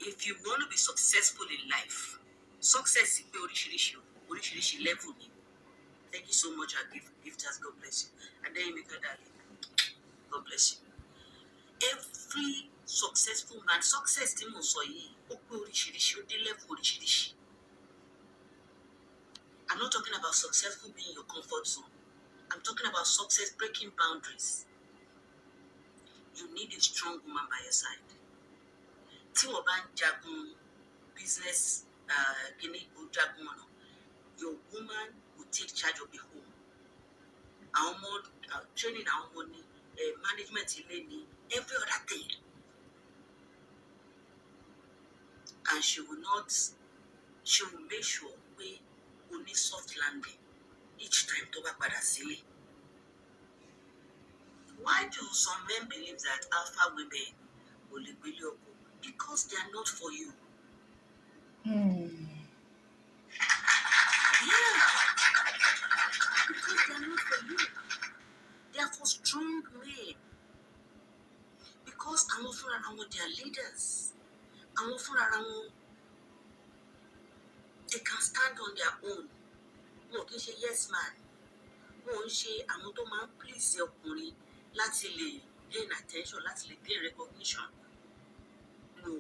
if you want to be successful in life, success is oríṣiríṣi level ni. Thank you so much, our gifters. God bless you. And then you make her darling. God bless you. Every successful man, success tí mo sọ yìí, ó pé oríṣiríṣi, ó dé level oríṣiríṣi. I'm not talking about successful being in your comfort zone. I'm talking about success breaking boundaries. You need a strong woman by your side. Tí wọ́n bá ń jagun business, your woman will take charge of the home. Our ọmọ training our ọmọ ni, management ilé ni, every other thing. And she will make sure we only soft landing each time tó bá padà sílé. Why do some men believe that alpha women will gbélé ọkọ? Because they are not for you. Yeah. Because they are not for you. They are for strong men. Because àwọn fúnra wọn, they are leaders. Àwọn fúnra wọn, they can stand on their own. Wọn kì í ṣe yes man. Wọn ń ṣe àwọn tó máa ń please ọkùnrin láti lè gain attention, láti lè gain recognition. No.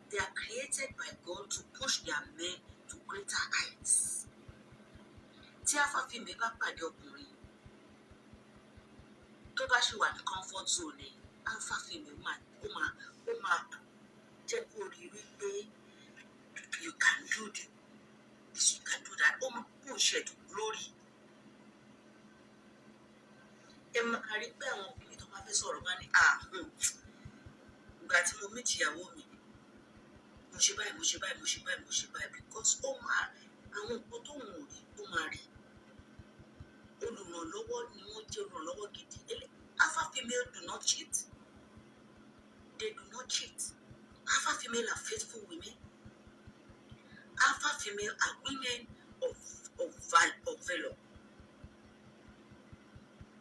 They are created by God to push their men to greater heights. Tí afáfíìmù bá pàdé ọkùnrin tó bá ṣe wà ní comfort zone, afáfíìmù ó máa jẹ́ kó rí wípé you can do this, you can do that. Ó máa push ẹ̀ to glory. Ẹ máa rí pé àwọn obìnrin tó máa fẹ́ sọ̀rọ̀ máa ní ìgbà tí mo meet ìyàwó mi, mo ṣe báyìí because ó máa àwọn nǹkan tó wù rí ó máa rí. Olùrànlọ́wọ́ ni wọ́n jẹ́, olùrànlọ́wọ́ gidi. Alpha female do not cheat. They do not cheat. Alpha female are faithful women. Alpha female are women of valor.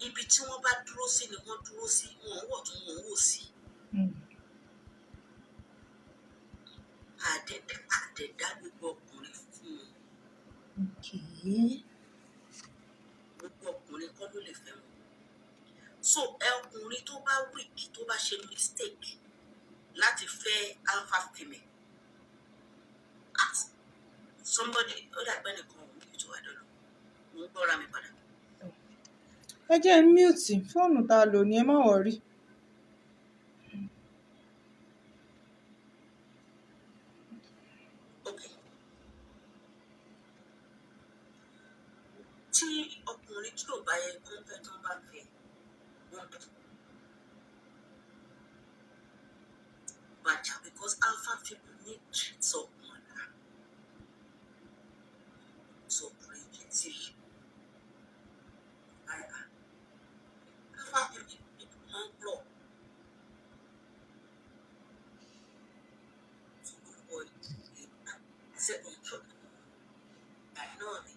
Ibi tí wọ́n bá dúró sí ni wọ́n dúró sí, wọn wọ̀ tún wọn wò sí. Àdẹ̀dá gbogbo ọkùnrin fún wọn. Gbogbo ọkùnrin kọ́ ló lè fẹ́ wọn. So ọkùnrin tó bá weak, tó bá ṣe mistake láti fẹ́ alpha female, somebody ó dàgbẹ́ nìkan òun kì í tó wà lọ́nà. Mo ń gbọ́ra mi padà. Ẹ jẹ́ mute fóònù tá a lò ní, ẹ má worry. Tí ọkùnrin tí ò bá yẹ kó fẹ́ tán bá fẹ́ wọn bàjá, because alpha people need treat someone so creative. Alpha people máa ń gbọ́. Ṣé ìjọ àìnáà ni?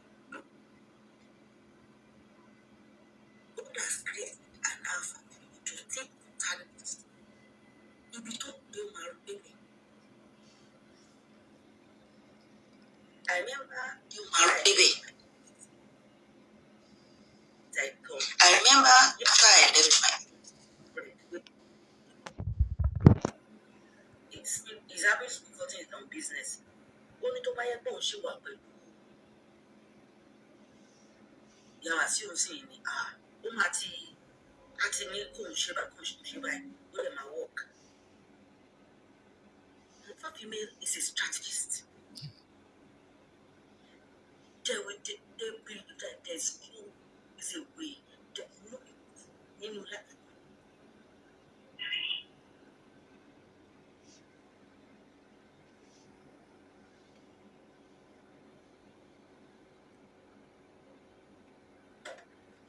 God has created an alpha to take talent. Ibi tó gbé máa gbé mi. I remember you married baby. I remember after I left my it's having difficulty in business. Only tó bá yẹ pé òun ṣì wà pẹ̀lú yàrá sí òun sì ní ó máa ti ní kóun ṣe báyìí ó lè máa work. Alpha female is a strategist. They believe that there's a way. Nínú life.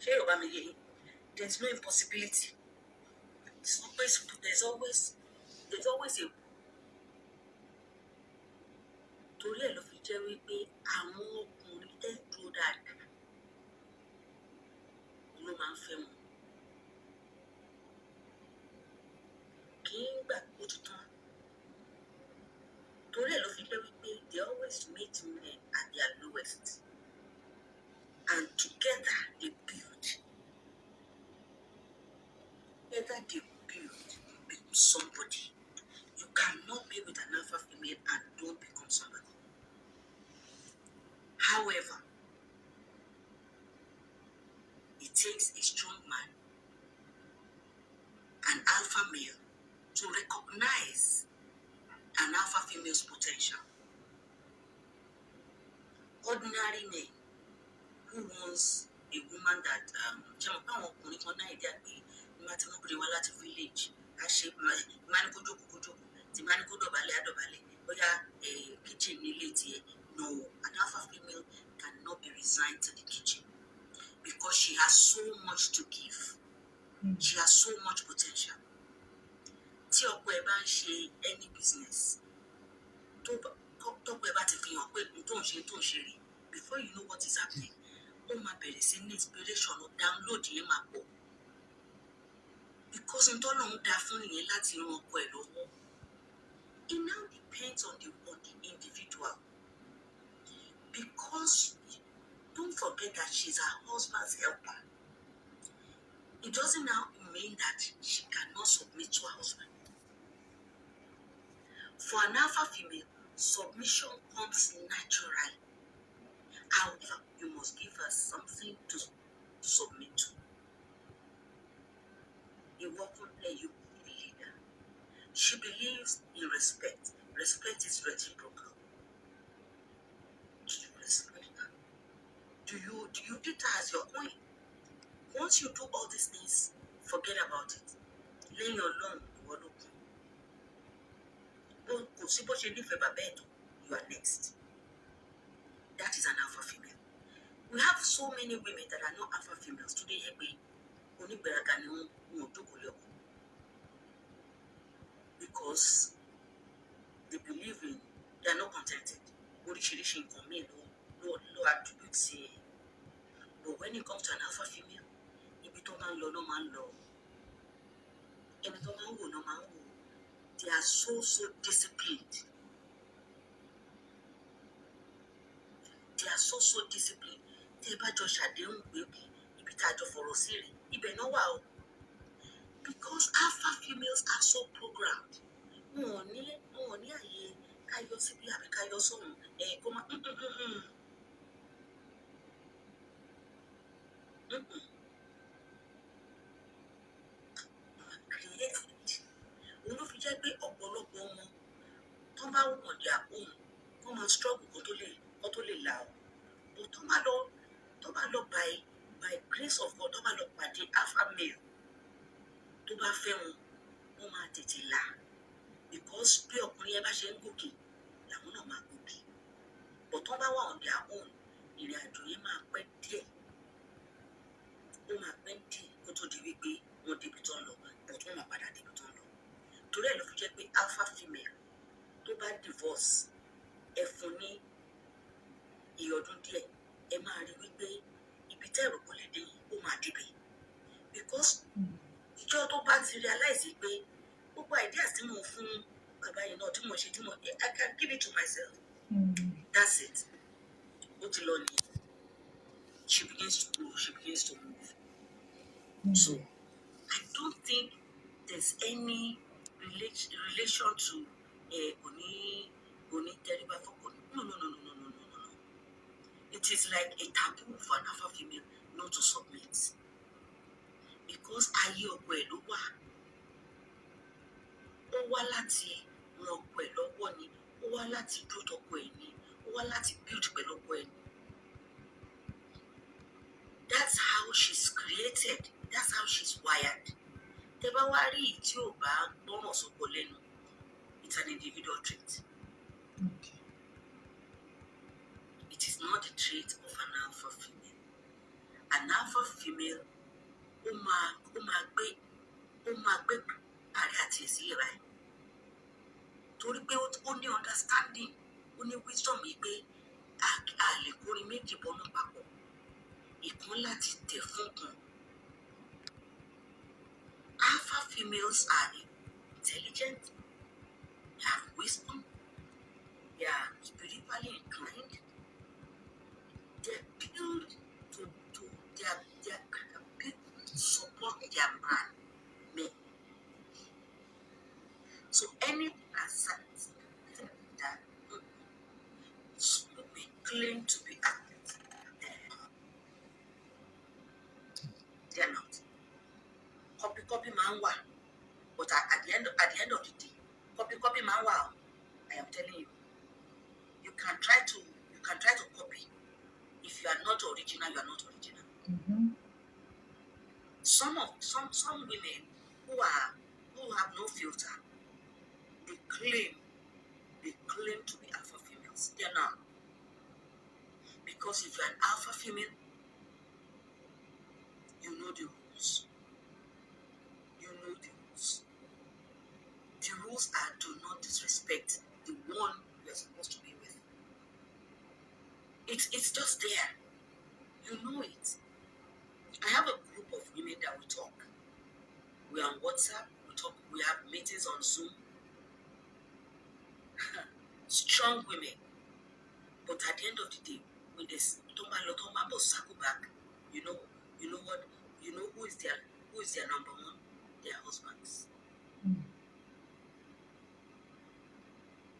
Ṣé Yorùbá mi yé yín? There's no impossibility. There's always a. Torí ẹ̀ ló fi jẹ́ wípé àwọn ọkùnrin tẹ́ dúró dáadáa ló máa ń fẹ́ wọn. ti tán. Torí ẹ̀ ló fi jẹ́ wípé they always meet men at their lowest and together they build. Together they build somebody. You cannot be with an alpha female and don't become somebody. However, it takes a strong man, an alpha male, to recognize an alpha female's potential. Ordinary men who wants a woman that ṣe mọ̀ pé àwọn ọkùnrin kan náà ìdí àgbẹ̀ nígbà tí wọ́n gbé wá láti village á ṣe máa ní kó jókòó kó jókòó tí máa ní kó dọ̀bálẹ̀ á dọ̀bálẹ̀ bóyá kitchen nílé tiẹ̀. No, an alpha female cannot be resigned to the kitchen because she has so much to give. She has so much potential. Tí ọkọ ẹ bá ń ṣe any business tọ́pọ̀ ẹ bá ti fi hàn pé tó ń ṣe rí before you know what is happening ó máa bẹ̀rẹ̀ sí ní inspiration ó download yẹn máa pọ̀ because n tọ́nà ń da fún nìyẹn láti ran ọkọ ẹ lọ́wọ́. It now depends on the individual because don't forget that she's her husband's helper. It doesn't now mean that she cannot submit to her husband. For an alpha female, submission comes naturally. However, you must give her something to submit to. You walk on there, you be the leader. She believes in respect. Respect is reciprocal. Do you respect her? Do you treat her as your queen? Once you do all these things, forget about it. Lay your long word open. You are next. That is an alpha female. We have so many women that are not alpha females today. Because they believe in, they are not contented. But when it comes to an alpha female, they are so disciplined. They are so disciplined. Because alpha females are so programmed. Created. Fi jẹ́ pé ọ̀pọ̀lọpọ̀ wọn tó bá wọ̀ their own wọ́n máa struggle kó tó lè là ó. But tó bá lọ by grace of God tó bá lọ pàdé alpha male tó bá fẹ́ wọn wọ́n máa tètè là because bí ọkùnrin yẹn bá ṣe ń gòkè làwọn náà máa gòkè. But tó bá wà on their own ìrìn àjò yẹn máa pẹ́ díẹ̀. Ó máa pẹ́ díẹ̀ kó tó di wípé wọ́n débi tó ń lọ but wọ́n máa padà débi tó ń lọ. Torí ẹ̀ ló fi jẹ́ pé alpha female tó bá divorce ẹ fún ní ìyọdún díẹ̀ ẹ máa rí wípé ibi tẹ́ ẹ̀rọ kò lè dé yìí ó máa débẹ̀ because ìjọ tó bá ti realize pé gbogbo ideas tí mo fún bàbá yìí náà tí mo ṣe I can give it to myself. That's it. Ó ti lọ nìyẹn. She begins to grow, she begins to move. So I don't think there's any relation to Oni Teriba for No. It is like a taboo for an alpha female not to submit. Because ayé ọkọ ẹ̀ ló wà. Ó wá láti ran ọkọ ẹ̀ lọ́wọ́ ni, ó wá láti dúró tọkọ ẹ̀ ni, ó wá láti build pẹ̀lú ọkọ ẹ̀ ni. That's how she's created. That's how she's wired. Tẹ́ bá wá rí tí ò bá gbọ́ràn sọ́kọ lẹ́nu, it's an individual trait. Okay. It is not the trait of an alpha female. An alpha female, ó máa gbé àrí àti ìsílẹ̀ báyìí. Torí pé ó ní understanding, ó ní wisdom yìí pé a lè kórin méjì bọ́nú papọ̀. Ìkan láti tẹ̀ fún kan. Alpha females are intelligent, wisdom, they are spiritually inclined, they're built to they are built to support their man. Men. So any asset that may claim to be active, they're not. Copy man wa. But at the end of the day, copy man wa. I am telling you, you can try to copy. If you are not original, you are not original. Mm-hmm. Some women who have no filter, they claim to be alpha females. They're not. Because if you're an alpha female, you know the rules. You know the rules. The rules are do not disrespect the one you're supposed to be with. It's just there. You know it. I have a group of women that we talk. We're on WhatsApp, we talk, we have meetings on Zoom. Strong women. But at the end of the day, when this Tomba circle back, you know, you know what, you know who is their number one? Their husbands.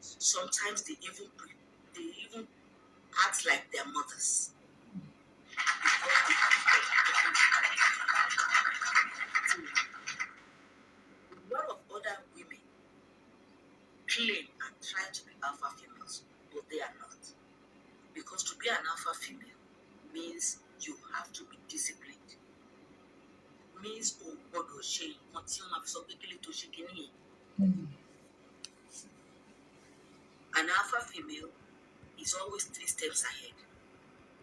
Sometimes they even act like their mothers. A lot of other women claim and try to be alpha females, but they are not. Because to be an alpha female means you have to be disciplined. Means o gbọ́dọ̀ ṣe nǹkan tí wọ́n máa fi sọ pé kílè tó ṣe kíní yẹn. An alpha female is always 3 steps ahead.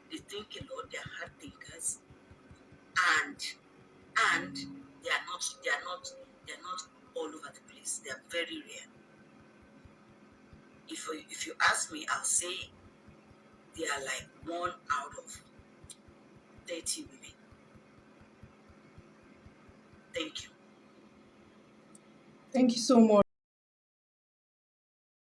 They think a lot, they are hard thinkers, and they are not all over the place. They are very rare. If you ask me, I'll say they are like 1 out of 30 women. Thank you. Thank you so much.